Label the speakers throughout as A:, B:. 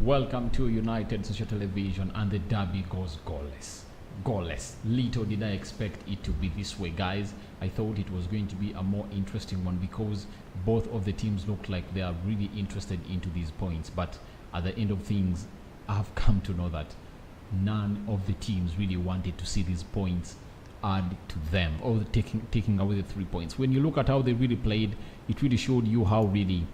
A: Welcome to United Social Television, and the derby goes goalless. Goalless. Little did I expect it to be this way, guys. I thought it was going to be a more interesting one because both of the teams looked like they are really interested into these points. But at the end of things, I've come to know that none of the teams really wanted to see these points add to them, or taking away the 3 points. When you look at how they really played, it really showed you how really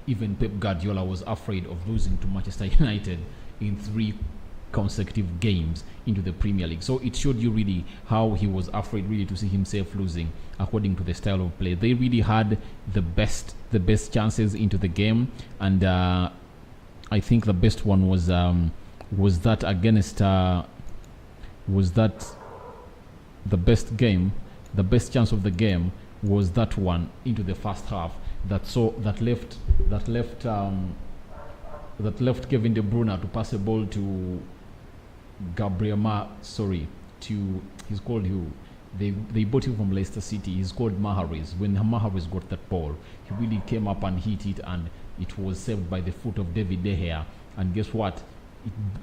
A: even Pep Guardiola was afraid of losing to Manchester United in 3 consecutive games into the Premier League. So it showed you really how he was afraid really to see himself losing according to the style of play. They really had the best chances into the game, and I think the best one was that against the best chance of the game was that one into the first half that left Kevin De Bruyne to pass a ball to he's called who? They bought him from Leicester City. He's called Mahrez. When Mahrez got that ball, he really came up and hit it, and it was saved by the foot of David De Gea. And guess what?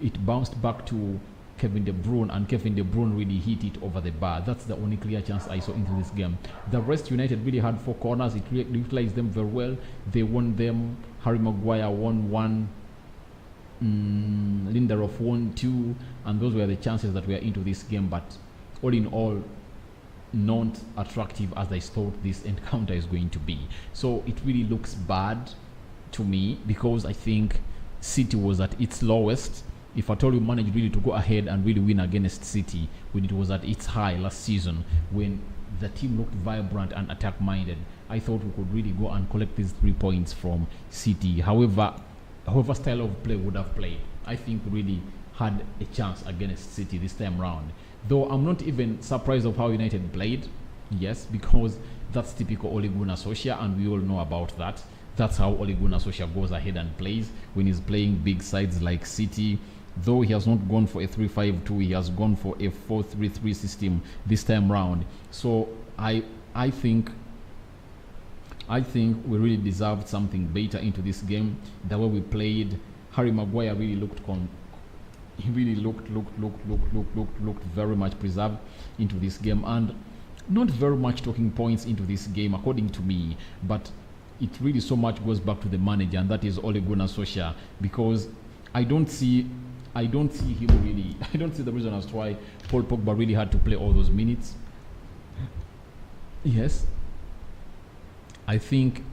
A: It bounced back to Kevin De Bruyne, and Kevin De Bruyne really hit it over the bar. That's the only clear chance I saw into this game. The rest, United really had 4 corners. It really utilized them very well. They won them. Harry Maguire won 1. Lindelof won 2, and those were the chances that were into this game. But all in all, not attractive as I thought this encounter is going to be. So it really looks bad to me because I think City was at its lowest. If at all you managed really to go ahead and really win against City when it was at its high last season, when the team looked vibrant and attack-minded, I thought we could really go and collect these 3 points from City. However style of play would have played, I think we really had a chance against City this time round. Though I'm not even surprised of how United played, yes, because that's typical Ole Gunnar Solskjaer, and we all know about that. That's how Ole Gunnar Solskjaer goes ahead and plays when he's playing big sides like City. Though he has not gone for a 3-5-2, he has gone for a 4-3-3 system this time round. So I think we really deserved something better into this game. The way we played, Harry Maguire really looked very much preserved into this game, and not very much talking points into this game according to me. But it really so much goes back to the manager, and that is Ole Gunnar Solskjaer, because I don't see him really. I don't see the reason as to why Paul Pogba really had to play all those minutes. Yes, I think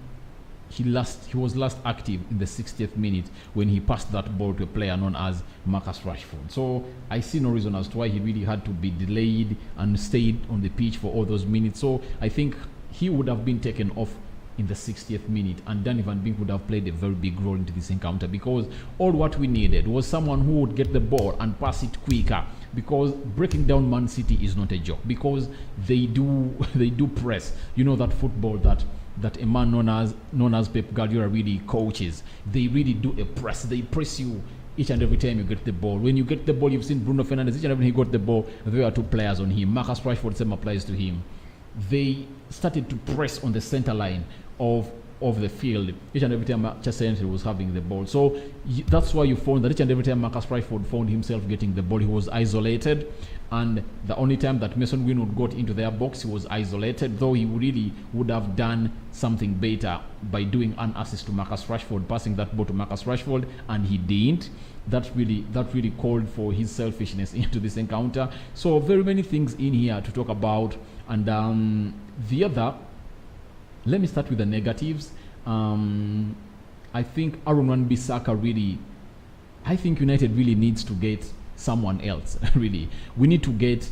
A: he was last active in the 60th minute when he passed that ball to a player known as Marcus Rashford. So I see no reason as to why he really had to be delayed and stayed on the pitch for all those minutes. So I think he would have been taken off in the 60th minute, and Danny Van Beek would have played a very big role into this encounter, because all what we needed was someone who would get the ball and pass it quicker, because breaking down Man City is not a joke, because they do press. You know, that football that a man known as Pep Guardiola really coaches. They really do a press. They press you each and every time you get the ball. When you get the ball, you've seen Bruno Fernandes, each and every time he got the ball, there are 2 players on him. Marcus Rashford, same applies to him. They started to press on the center line of the field each and every time Manchester United was having the ball. So that's why you found that each and every time Marcus Rashford found himself getting the ball, he was isolated. And the only time that Mason Greenwood got into their box, he was isolated, though he really would have done something better by doing an assist to Marcus Rashford, passing that ball to Marcus Rashford, and he didn't. That really called for his selfishness into this encounter. So very many things in here to talk about. And let me start with the negatives. I think Aaron Wan-Bissaka I think United really needs to get someone else. Really, we need to get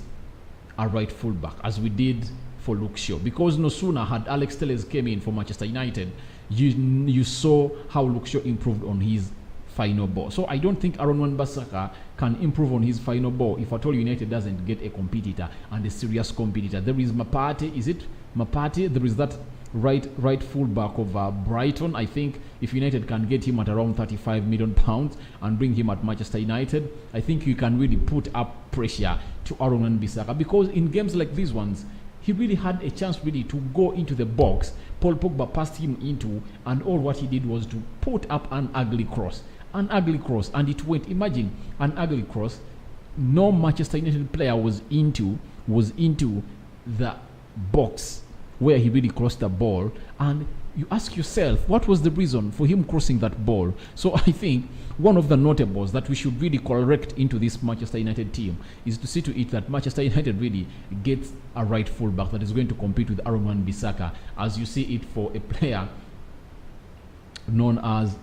A: a right fullback, as we did for Luke Shaw, because no sooner had Alex Telles came in for Manchester United, you saw how Luke Shaw improved on his final ball. So I don't think Aaron Wan-Bissaka can improve on his final ball if at all United doesn't get a competitor, and a serious competitor. There is Mapate. Is it Mapate? There is that right fullback of Brighton. I think if United can get him at around £35 million and bring him at Manchester United, I think you can really put up pressure to Aaron Wan-Bissaka, because in games like these ones, he really had a chance really to go into the box. Paul Pogba passed him into, and all what he did was to put up an ugly cross. An ugly cross, and it went. Imagine an ugly cross. No Manchester United player was into the box where he really crossed the ball, and you ask yourself, what was the reason for him crossing that ball? So I think one of the notables that we should really correct into this Manchester United team is to see to it that Manchester United really gets a right fullback that is going to compete with Aaron Wan-Bissaka, as you see it for a player known as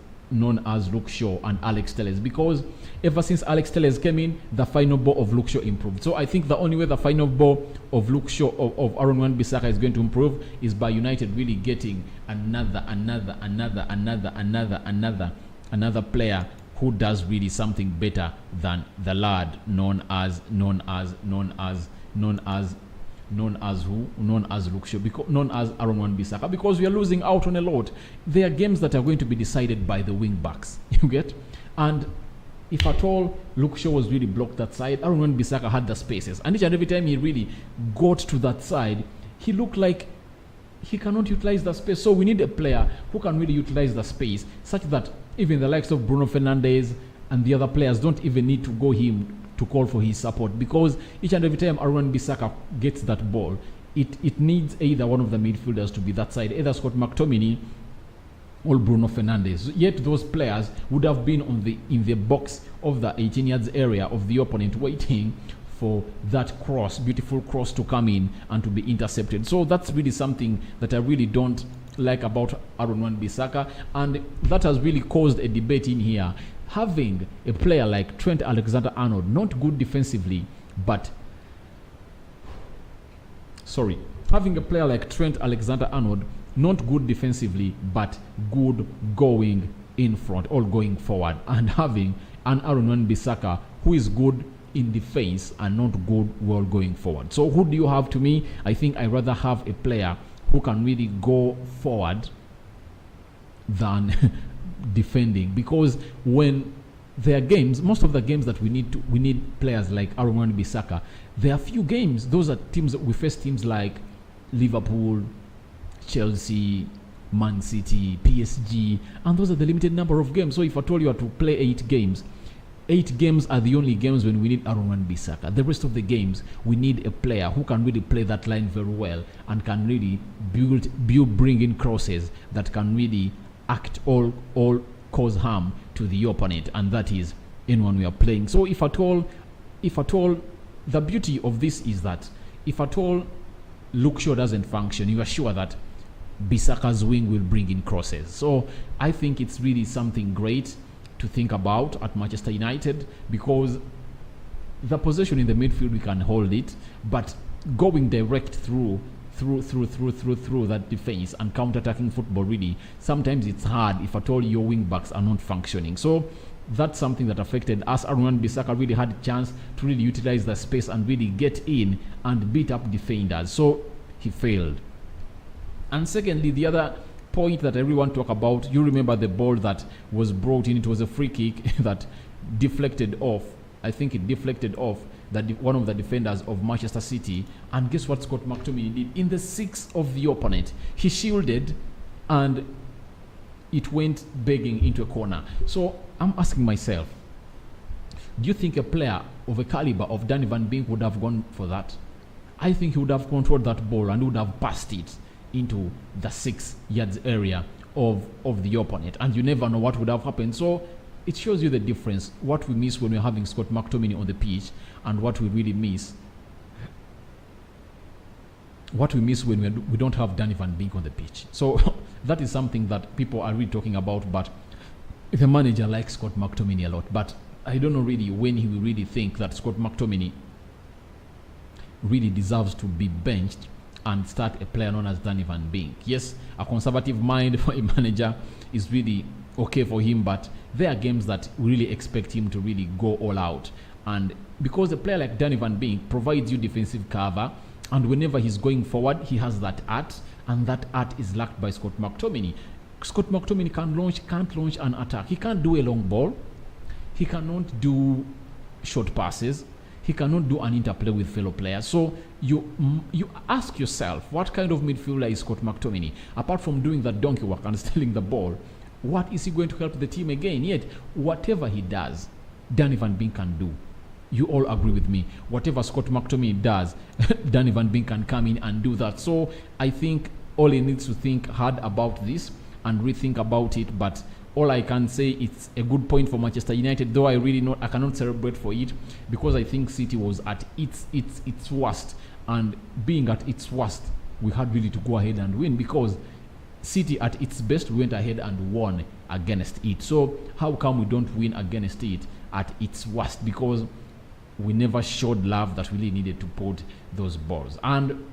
A: Luke Shaw and Alex Telles, because ever since Alex Telles came in, the final ball of Luke Shaw improved. So I think the only way the final ball of Luke Shaw of Aaron Wan-Bissaka is going to improve is by United really getting another player who does really something better than the lad known as Luke Shaw, known as Aaron Wan-Bissaka, because we are losing out on a lot. There are games that are going to be decided by the wing backs. You get? And if at all Luke Shaw was really blocked that side, Aaron Wan-Bissaka had the spaces. And each and every time he really got to that side, he looked like he cannot utilize the space. So we need a player who can really utilize the space, such that even the likes of Bruno Fernandes and the other players don't even need to go him to call for his support, because each and every time Aaron Wan-Bissaka gets that ball, it needs either one of the midfielders to be that side, either Scott McTominay or Bruno Fernandes. Yet those players would have been in the box of the 18 yards area of the opponent, waiting for that beautiful cross to come in and to be intercepted. So that's really something that I really don't like about Aaron Wan-Bissaka, and that has really caused a debate in here. Having a player like Trent Alexander-Arnold, not good defensively, but having a player like Trent Alexander-Arnold, not good defensively, but good going in front or going forward, and having an Aaron Wan-Bissaka who is good in defense and not good while going forward. So who do you have? To me, I think I'd rather have a player who can really go forward than defending, because when there are games, most of the games that we need players like Aaron Wan-Bissaka. There are few games. Those are teams that we face, teams like Liverpool, Chelsea, Man City, PSG, and those are the limited number of games. So if I told you to play 8 games are the only games when we need Aaron Wan-Bissaka. The rest of the games, we need a player who can really play that line very well and can really bring in crosses that can really act all cause harm to the opponent, and that is anyone we are playing. So if at all, the beauty of this is that if at all Luke Shaw doesn't function, you are sure that Bissaka's wing will bring in crosses. So I think it's really something great to think about at Manchester United, because the possession in the midfield, we can hold it, but going direct through that defense and counter-attacking football, really sometimes it's hard if at all your wing backs are not functioning. So that's something that affected us. Aaron Wan-Bissaka really had a chance to really utilize the space and really get in and beat up defenders, so he failed. And secondly, the other point that everyone talk about, you remember the ball that was brought in, it was a free kick that deflected off. I think it deflected off one of the defenders of Manchester City, and guess what Scott McTominay did? In the 6 of the opponent, he shielded and it went begging into a corner. So I'm asking myself, do you think a player of a caliber of Danny Van Beek would have gone for that? I think he would have controlled that ball and would have passed it into the 6 yards area of the opponent, and you never know what would have happened. So it shows you the difference, what we miss when we're having Scott McTominay on the pitch and what we really miss. What we miss when we don't have Danny Van Beek on the pitch. So that is something that people are really talking about, but the manager likes Scott McTominay a lot. But I don't know really when he will really think that Scott McTominay really deserves to be benched and start a player known as Danny Van Beek. Yes, a conservative mind for a manager is really okay for him, but there are games that we really expect him to really go all out. And because a player like Danny Van Beek provides you defensive cover, and whenever he's going forward, he has that art, and that art is lacked by Scott McTominay. Scott McTominay can't launch an attack. He can't do a long ball. He cannot do short passes. he cannot do an interplay with fellow players. So you ask yourself, what kind of midfielder is Scott McTominay? Apart from doing that donkey work and stealing the ball, what is he going to help the team again? Yet, whatever he does, Danny Van Beek can do. You all agree with me. Whatever Scott McTominay does, Danny Van Beek can come in and do that. So I think all he needs to think hard about this and rethink about it. But all I can say, it's a good point for Manchester United, though I cannot celebrate for it, because I think City was at its worst, and being at its worst, we had really to go ahead and win, because City at its best went ahead and won against it. So how come we don't win against it at its worst? Because we never showed love that really needed to put those balls. And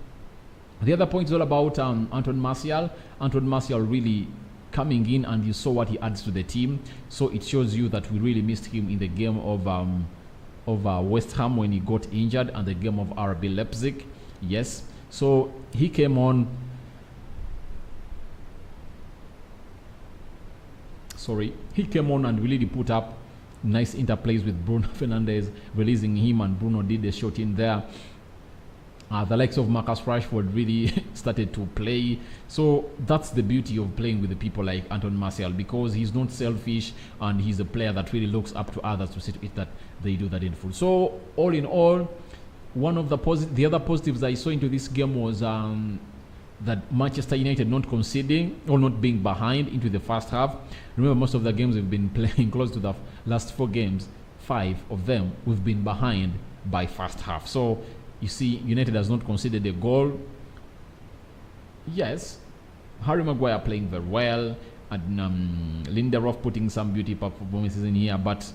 A: the other point is all about Anton Martial. Anton Martial really coming in, and you saw what he adds to the team. So it shows you that we really missed him in the game of West Ham when he got injured, and the game of RB Leipzig. Yes, so he came on. He came on and really put up nice interplays with Bruno Fernandes, releasing him, and Bruno did a shot in there. The likes of Marcus Rashford really started to play. So that's the beauty of playing with the people like Anton Martial, because he's not selfish, and he's a player that really looks up to others to see to it that they do that in full. So all in all, one of the other positives I saw into this game was that Manchester United not conceding or not being behind into the first half. Remember, most of the games we've been playing close to the last 4 games, 5 of them we've been behind by first half. So you see, United has not conceded a goal. Yes, Harry Maguire playing very well, and Lindelof putting some beauty performances in here, but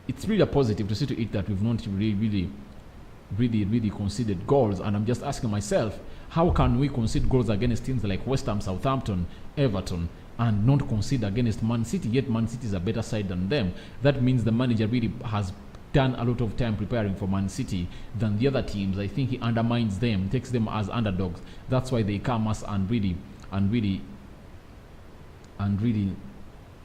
A: it's really a positive to see to it that we've not really conceded goals. And I'm just asking myself, how can we concede goals against teams like West Ham, Southampton, Everton, and not concede against Man City, yet Man City is a better side than them? That means the manager really has done a lot of time preparing for Man City than the other teams. I think he undermines them, takes them as underdogs. That's why they come us and really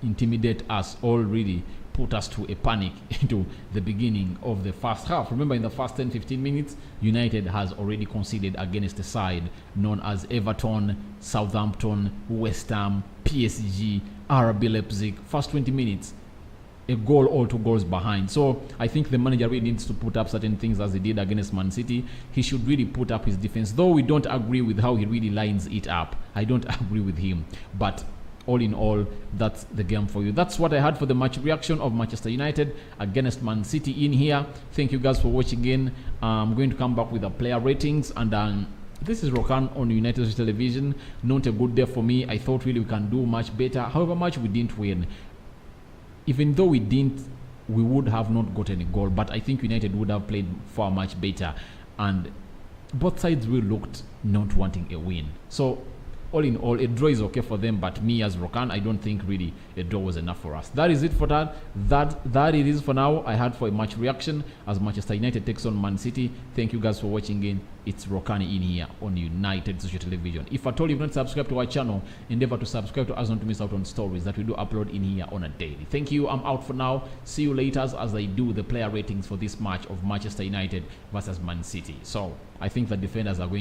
A: intimidate us, or really put us to a panic into the beginning of the first half. Remember, in the first 10-15 minutes, United has already conceded against a side known as Everton, Southampton, West Ham, PSG, RB Leipzig. First 20 minutes, a goal or 2 goals behind. So I think the manager really needs to put up certain things as he did against Man City. He should really put up his defense, though we don't agree with how he really lines it up. I don't agree with him, but all in all, that's the game for you. That's what I had for the match reaction of Manchester United against Man City in here. Thank you guys for watching in. I'm going to come back with the player ratings, and this is Rokani on United Television. Not a good day for me. I thought really we can do much better. However much we didn't win. Even though we didn't, we would have not gotten a goal, but I think United would have played far much better, and both sides really looked not wanting a win. So all in all, a draw is okay for them, but me as Rokani, I don't think really a draw was enough for us. That is it for that. That it is for now. I had for a match reaction as Manchester United takes on Man City. Thank you guys for watching in. It's Rokani in here on United Social Television. If at all you've not subscribed to our channel, endeavor to subscribe to us not to miss out on stories that we do upload in here on a daily. Thank you. I'm out for now. See you later as I do the player ratings for this match of Manchester United versus Man City. So I think the defenders are going